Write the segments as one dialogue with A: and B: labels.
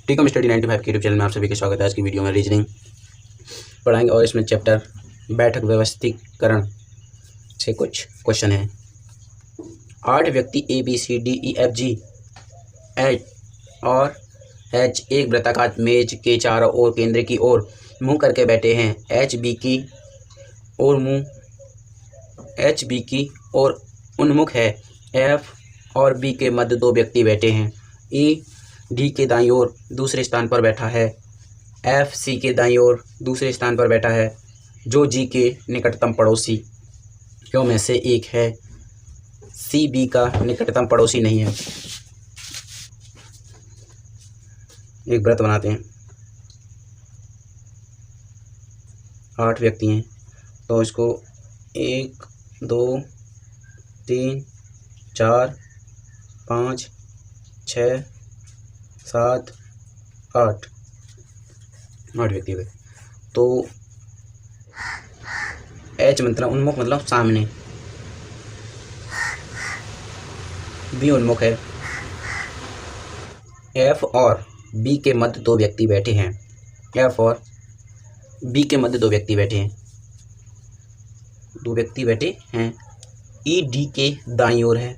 A: टीकॉम study 95 के YouTube channel में आप सभी का स्वागत है। आज की वीडियो में रीजनिंग पढ़ाएंगे और इसमें चैप्टर बैठक व्यवस्थीकरण से कुछ क्वेश्चन हैं। 8 व्यक्ति ABCDEFG H और H एक वृत्ताकार मेज के चारों ओर केंद्र की ओर मुंह करके बैठे हैं। HB की ओर उन्मुख है। F और B के मध्य 2 व्यक्ति बैठे हैं। E D के दाईं ओर दूसरे स्थान पर बैठा है। F C के दाईं ओर दूसरे स्थान पर बैठा है, जो G के निकटतम पड़ोसी क्यों में से एक है। C B का निकटतम पड़ोसी नहीं है। एक वृत्त बनाते हैं। 8 व्यक्ति हैं तो इसको 1 2 3 4 5 6 7 8 व्यक्ति हुए। तो H मतलब उन्मुख मतलब सामने, B उन्मुख है। F और B के मध्य 2 व्यक्ति बैठे हैं। F और B के मध्य 2 व्यक्ति बैठे हैं। 2 व्यक्ति बैठे हैं। E D के दाईं ओर है।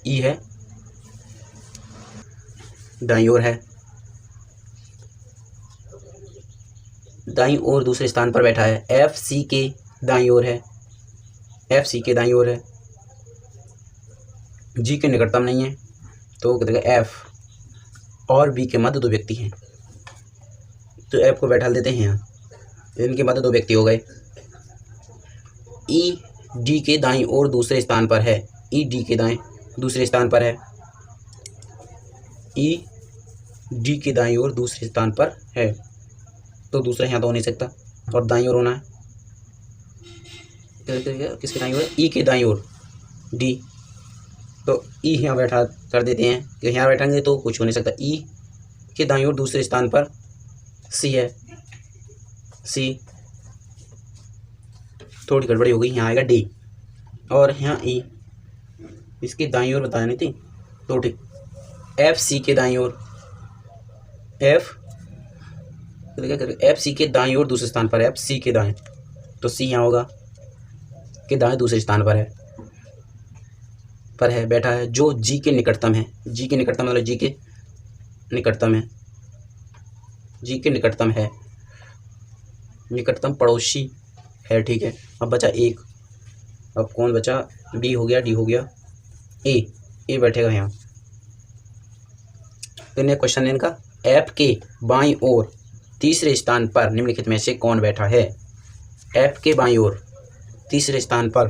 A: E है दाईं ओर है, दाईं ओर दूसरे स्थान पर बैठा है। F C के दाईं ओर है। F C के दाईं ओर है, G के निकटतम नहीं है। तो कहते F और B के मध्य 2 व्यक्ति हैं, तो F को बैठा देते हैं यहाँ। इनके मध्य 2 व्यक्ति हो गए। E D के दाईं ओर दूसरे स्थान पर है। E D के दाएं दूसरे स्थान पर है। E D के दाईं ओर दूसरे स्थान पर है, तो दूसरा यहाँ तो हो नहीं सकता और दाईं ओर होना है। किसके दाईं ओर? E के दाईं ओर D, तो E यहाँ बैठा कर देते हैं कि यहाँ बैठाएंगे तो कुछ हो नहीं सकता। E के दाईं ओर दूसरे स्थान पर C है। C थोड़ी गड़बड़ी हो गई, यहाँ आएगा D और यहाँ E। इसके दाईं ओर बताया नहीं थी तो ठीक। F C के दाईं ओर, F C के दाईं ओर दूसरे स्थान पर है। F C के दाएं, तो C यहाँ होगा के दाएं दूसरे स्थान पर है बैठा है, जो G के निकटतम है। G के निकटतम मतलब G के निकटतम है। G के निकटतम है, निकटतम पड़ोसी है। ठीक है, अब बचा एक। अब कौन बचा? B हो गया, D हो गया, A बैठेगा यहाँ। तो ये क्वेश्चन है इनका। F के बाईं ओर तीसरे स्थान पर निम्नलिखित में से कौन बैठा है? F के बाईं ओर तीसरे स्थान पर,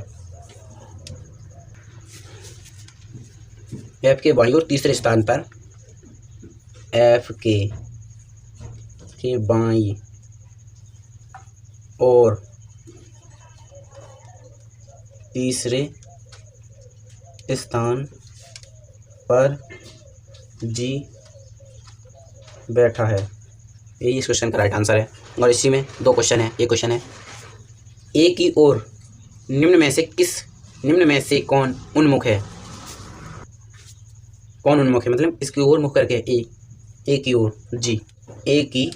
A: F के बाईं ओर तीसरे स्थान पर, F के बाईं ओर तीसरे स्थान पर G बैठा है। यही इस क्वेश्चन का राइट आंसर है। और इसी में 2 क्वेश्चन है। एक क्वेश्चन है ए की ओर निम्न में से कौन उन्मुख है? कौन उन्मुख है मतलब इसकी ओर मुख करके ए की ओर G, ए की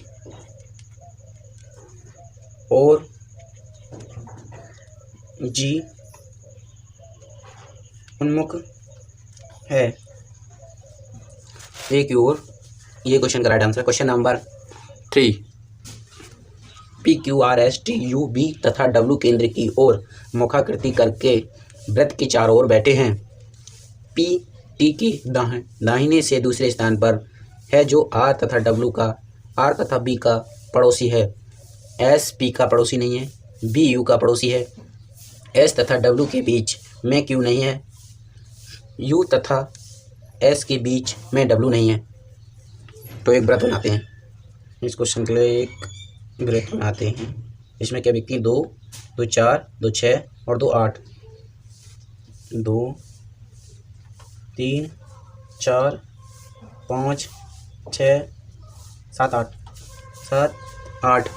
A: ओर G उन्मुख है। ए की ओर, ये क्वेश्चन का right answer. Question number 3, PQRSTUV तथा W केंद्र की ओर मुखाकृति करके वृत्त के चारों ओर बैठे हैं। P T के दाहिने से दूसरे स्थान पर है, जो R तथा W का, R तथा B का पड़ोसी है। S P का पड़ोसी नहीं है। B U का पड़ोसी है। S तथा W के बीच में Q नहीं है। U तथा S के बीच में W नहीं है। तो एक वृत्त बनाते हैं। इस क्वेश्चन के लिए एक वृत्त बनाते हैं। इसमें क्या व्यक्ति? 2 2 4 2 6 और 2 8। 2 3 4 5 6 7 8।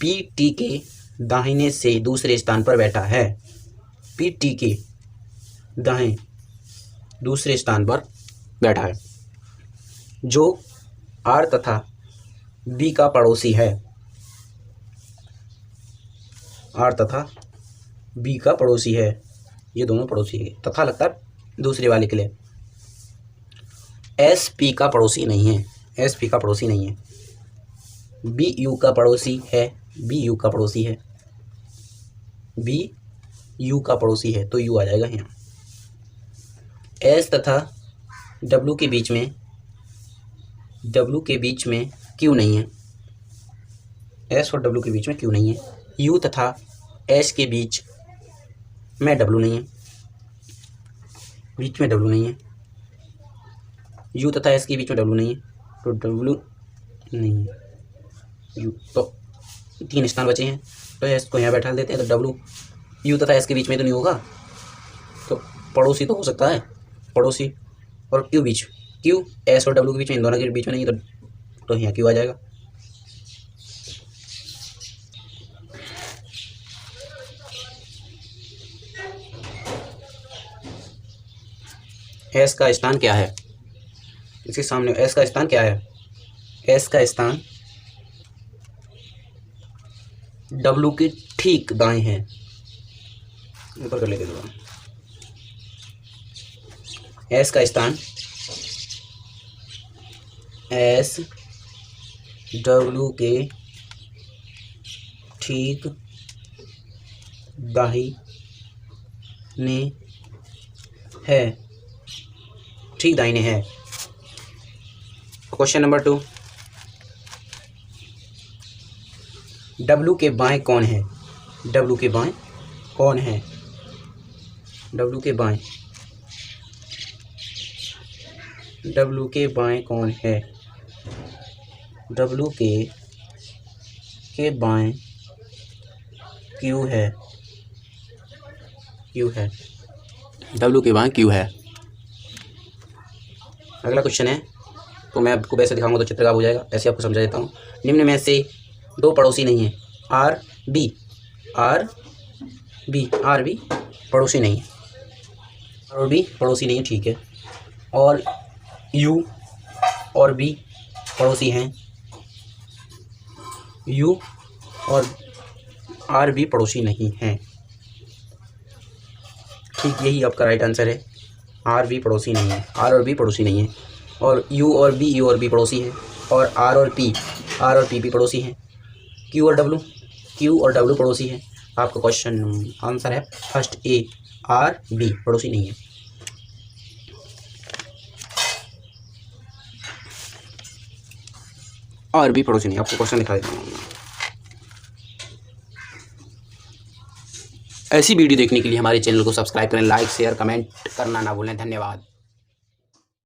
A: P T के दाहिने से दूसरे स्थान पर बैठा है। P T के दाएं दूसरे स्थान पर बैठा है। जो आर तथा बी का पड़ोसी है। आर तथा बी का पड़ोसी है, ये दोनों पड़ोसी है। तथा लगता है दूसरे वाले के लिए। एस पी का पड़ोसी नहीं है, एस पी का पड़ोसी नहीं है। बी यू का पड़ोसी है, बी यू का पड़ोसी है, बी यू का पड़ोसी है, तो यू आ जाएगा यहाँ। एस तथा डब्लू के बीच में, डब्लू के बीच में क्यू नहीं है। एस और डब्लू के बीच में क्यू नहीं है। यू तथा एस के बीच में डब्लू नहीं है, बीच में डब्लू नहीं है। यू तथा एस के बीच में डब्लू नहीं है, तो डब्लू नहीं है। यू तो 3 स्थान बचे हैं, तो एस को यहाँ बैठा देते हैं। तो डब्लू यू तथा एस के बीच में तो नहीं होगा, तो पड़ोसी तो हो सकता है, पड़ोसी और क्यू बीच, क्यू एस और डब्लू के बीच में, इन दोनों के बीच में नहीं, तो यहाँ क्यू आ जाएगा। एस का स्थान क्या है, इसके सामने एस का स्थान क्या है? एस का स्थान डब्लू के ठीक दाएं है। ऊपर कर लेते हैं। एस का स्थान एस डब्लू के ठीक दाहिने है, ठीक दाहिने है। क्वेश्चन नंबर 2, डब्लू के बाएं कौन है? डब्लू के बाएं कौन है? डब्लू के बाएं, डब्लू के बाएं कौन है? डब्लू के बाएं क्यू है, क्यू है। डब्लू के बाएं क्यू है। अगला क्वेश्चन है, तो मैं आपको वैसे दिखाऊंगा तो चित्र खराब हो जाएगा, ऐसे आपको समझा देता हूँ। निम्न में से 2 पड़ोसी नहीं है। R B, R B, R B पड़ोसी नहीं है, और बी पड़ोसी नहीं है, ठीक है। और यू और बी पड़ोसी हैं, यू और आर बी पड़ोसी नहीं हैं, ठीक, यही आपका राइट आंसर है। आर बी पड़ोसी नहीं है, आर और बी पड़ोसी नहीं है। और यू और बी पड़ोसी हैं, और आर और पी भी पड़ोसी हैं। क्यू और डब्लू पड़ोसी हैं। आपका क्वेश्चन आंसर है फर्स्ट ए, आर बी पड़ोसी नहीं है। आर बी पड़ोसी नहीं, आपको क्वेश्चन दिखा देता हूँ। ऐसी वीडियो देखने के लिए हमारे चैनल को सब्सक्राइब करें, लाइक शेयर कमेंट करना ना भूलें। धन्यवाद।